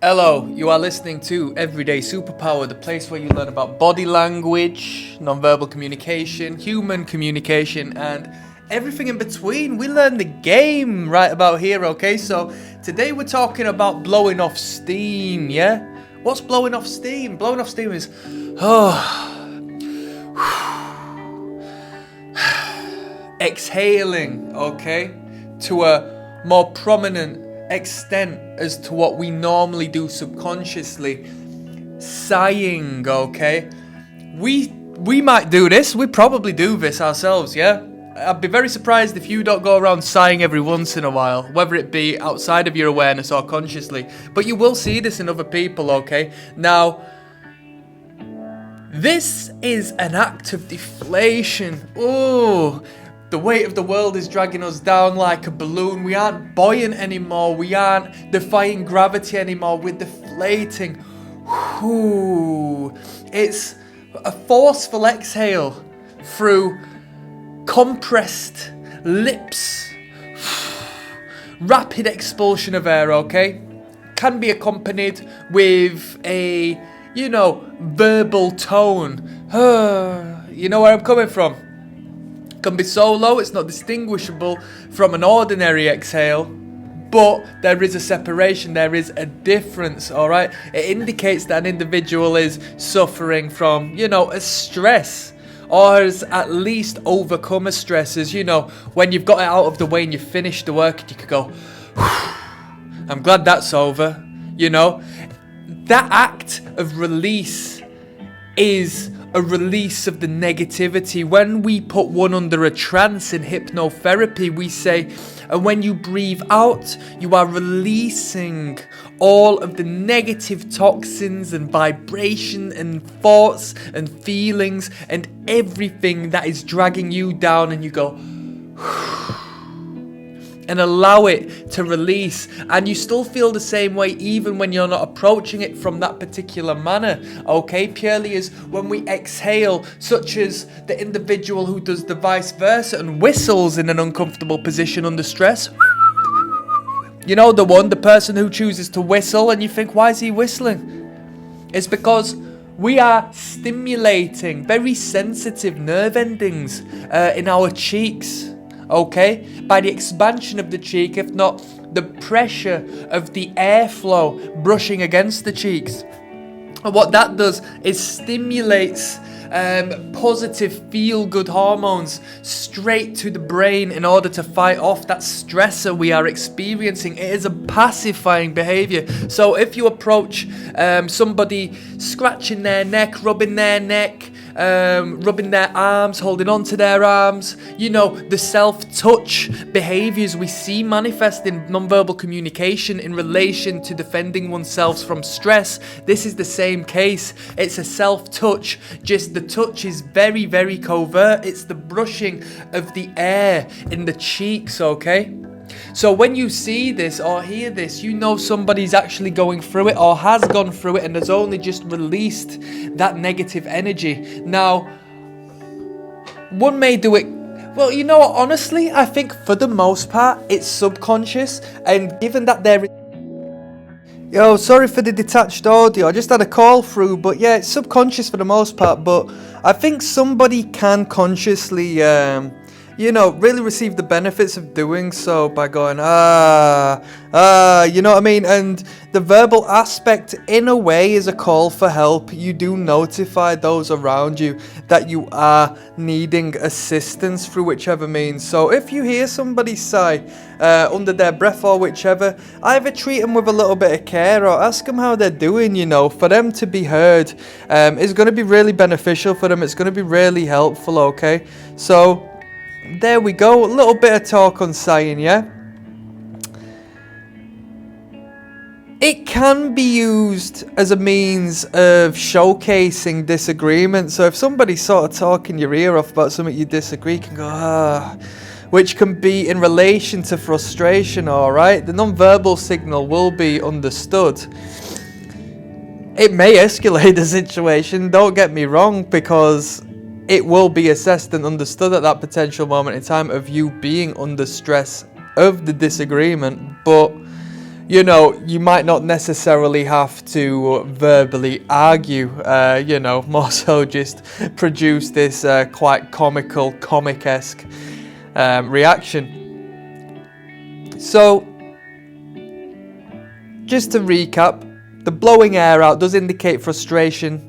Hello, you are listening to Everyday Superpower, the place where you learn about body language, nonverbal communication, human communication, and everything in between. We learn the game right about here, okay? So today we're talking about blowing off steam, yeah? What's blowing off steam? Blowing off steam is, exhaling, okay? To a more prominent extent as to what we normally do subconsciously. Sighing, okay? We might do this. We probably do this ourselves, yeah? I'd be very surprised if you don't go around sighing every once in a while, whether it be outside of your awareness or consciously. But you will see this in other people, okay? Now, this is an act of deflation. Oh, the weight of the world is dragging us down like a balloon. We aren't buoyant anymore. We aren't defying gravity anymore. We're deflating. Ooh. It's a forceful exhale through compressed lips. Rapid expulsion of air, okay? Can be accompanied with a, verbal tone. You know where I'm coming from? Can be so low it's not distinguishable from an ordinary exhale, but there is a separation, there is a difference, alright? It indicates that an individual is suffering from, a stress, or has at least overcome a stress. As when you've got it out of the way and you've finished the work, you could go, I'm glad that's over, That act of release is a release of the negativity. When we put one under a trance in hypnotherapy, we say, and when you breathe out, you are releasing all of the negative toxins and vibration and thoughts and feelings and everything that is dragging you down, and you go and allow it to release, and you still feel the same way even when you're not approaching it from that particular manner, okay? Purely as when we exhale, such as the individual who does the vice versa and whistles in an uncomfortable position under stress. The person who chooses to whistle and you think, why is he whistling? It's because we are stimulating very sensitive nerve endings in our cheeks, okay, by the expansion of the cheek, if not the pressure of the airflow brushing against the cheeks. And what that does is stimulates positive feel-good hormones straight to the brain in order to fight off that stressor we are experiencing. It is a pacifying behavior. So if you approach somebody scratching their neck, rubbing their neck, rubbing their arms, holding on to their arms, the self-touch behaviors we see manifest in non-verbal communication in relation to defending oneself from stress. This is the same case. It's a self-touch, just the touch is very, very covert. It's the brushing of the air in the cheeks, okay? So when you see this or hear this, somebody's actually going through it or has gone through it and has only just released that negative energy. Now, one may do it, honestly, I think for the most part, it's subconscious, and given that there is... Yo, sorry for the detached audio, I just had a call through, but yeah, it's subconscious for the most part, but I think somebody can consciously... really receive the benefits of doing so by going, you know what I mean? And the verbal aspect, in a way, is a call for help. You do notify those around you that you are needing assistance through whichever means. So if you hear somebody sigh under their breath or whichever, either treat them with a little bit of care or ask them how they're doing, for them to be heard is going to be really beneficial for them. It's going to be really helpful, okay? So... there we go, a little bit of talk on sighing, yeah? It can be used as a means of showcasing disagreement. So if somebody's sort of talking your ear off about something you disagree, you can go, which can be in relation to frustration, alright? The non-verbal signal will be understood. It may escalate the situation, don't get me wrong, because... it will be assessed and understood at that potential moment in time of you being under stress of the disagreement, but you know, you might not necessarily have to verbally argue, you know, more so just produce this quite comic-esque reaction. So, just to recap, the blowing air out does indicate frustration,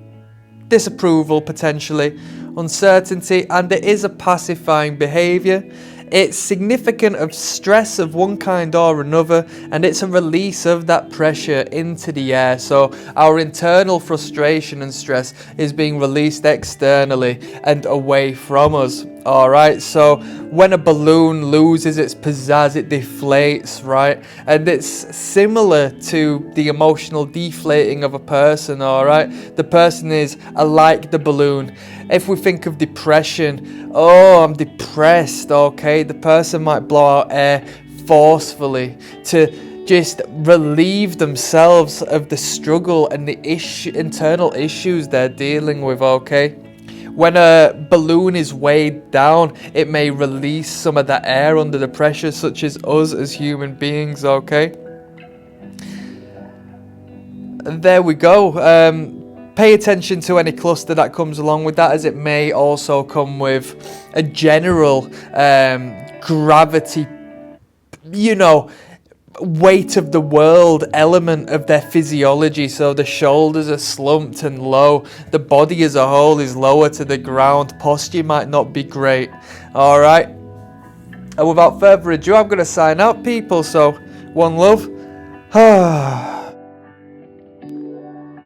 disapproval potentially, uncertainty, and it is a pacifying behaviour. It's significant of stress of one kind or another, and it's a release of that pressure into the air. So our internal frustration and stress is being released externally and away from us. Alright, so when a balloon loses its pizzazz, it deflates, right? And it's similar to the emotional deflating of a person, alright? The person is like the balloon. If we think of depression, oh, I'm depressed, okay? The person might blow out air forcefully to just relieve themselves of the struggle and the internal issues they're dealing with, okay? When a balloon is weighed down, it may release some of that air under the pressure, such as us as human beings, okay? And there we go. Pay attention to any cluster that comes along with that, as it may also come with a general gravity, you know, weight of the world element of their physiology. So the shoulders are slumped and low, the body as a whole is lower to the ground, posture might not be great. All right, and without further ado, I'm going to sign out, people. So one love.